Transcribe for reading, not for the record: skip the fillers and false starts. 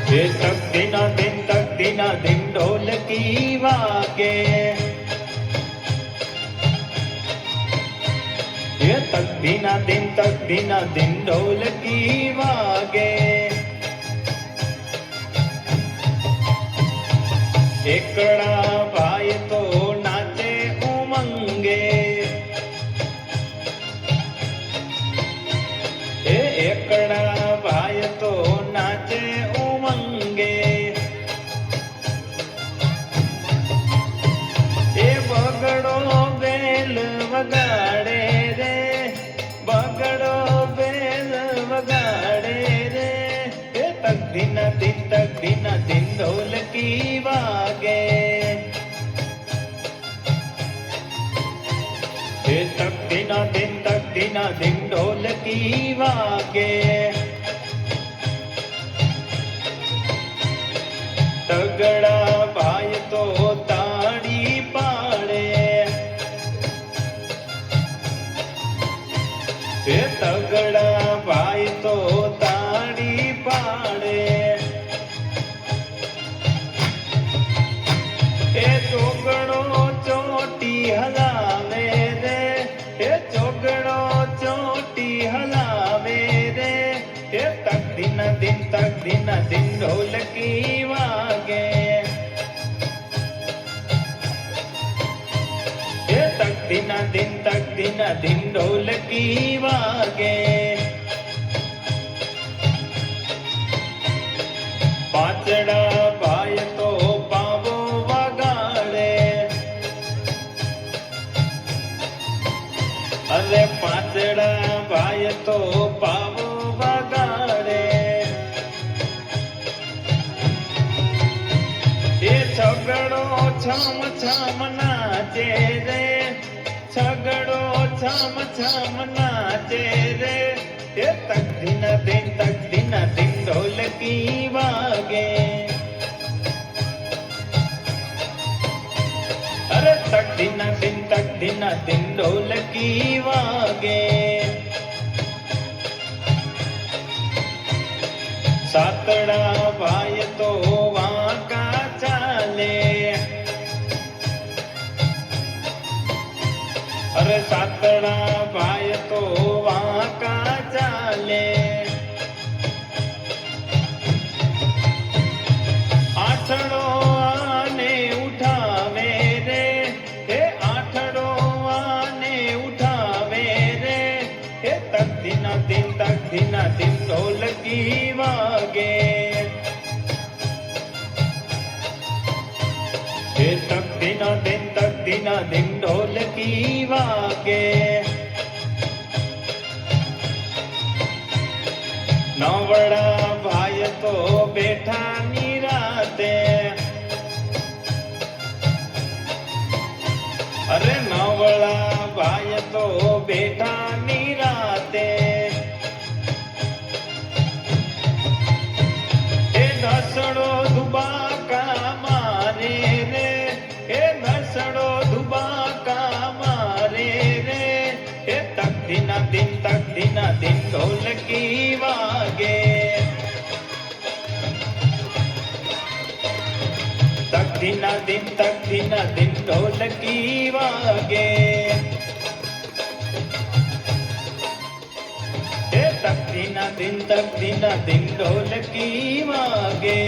ये तक दिना दिन ढोलकी वागे, ये तक दिना दिन ढोलकी वागे। एकड़ा भाई तो नाचे उमंगे, एकड़ा भाई तो नाचे उमंगे। ए बगड़ो बेल वगाड़े रे, बगड़ो बेल वगाड़े रे। ए तक दिना दिन ढोलकी वागे, ए तक दिना दिन ढोलकी वागे। तगड़ा भाई तो ताड़ी पाड़े, ए तगड़ा भाई तो ताड़ी पाड़े। ए चोगड़ो चोटी हलावे रे, ए चोगड़ो चोटी हलावे रे। ए तक दिना दिन ढोलकी वागे, ए तक दिना दिन ढोलकी वागे। पाचड़ा भाई तो पावो वगाड़े, अरे पाचड़ा भाई तो पावो वगाड़े। ये छगड़ो छम नाचे रे, छगड़ो छम नाचे रे। ये तक दिना दिन ढोलकी वागे, अरे तक दिना दिन ढोलकी वागे। सातड़ा भाई तो वाका चाले, अरे सातड़ा भाई तो वाका चाले। आठड़ो आने उठावे रे, हे आठड़ो आने उठावे रे। हे तक दिना दिन ढोलकी वागे, हे तक दिना दिन ढोलकी वागे। नवड़ा भाई तो बैठा निराते, अरे नवड़ा भाई तो बैठा निराते। ए धसड़ो दुबाका मारे रे, ए धसड़ो दुबाका मारे रे। ए तक दिना दिन ढोलकी वागे, तक दिना दिन ढोलकी वागे। ए तक दिना दिन ढोलकी वागे।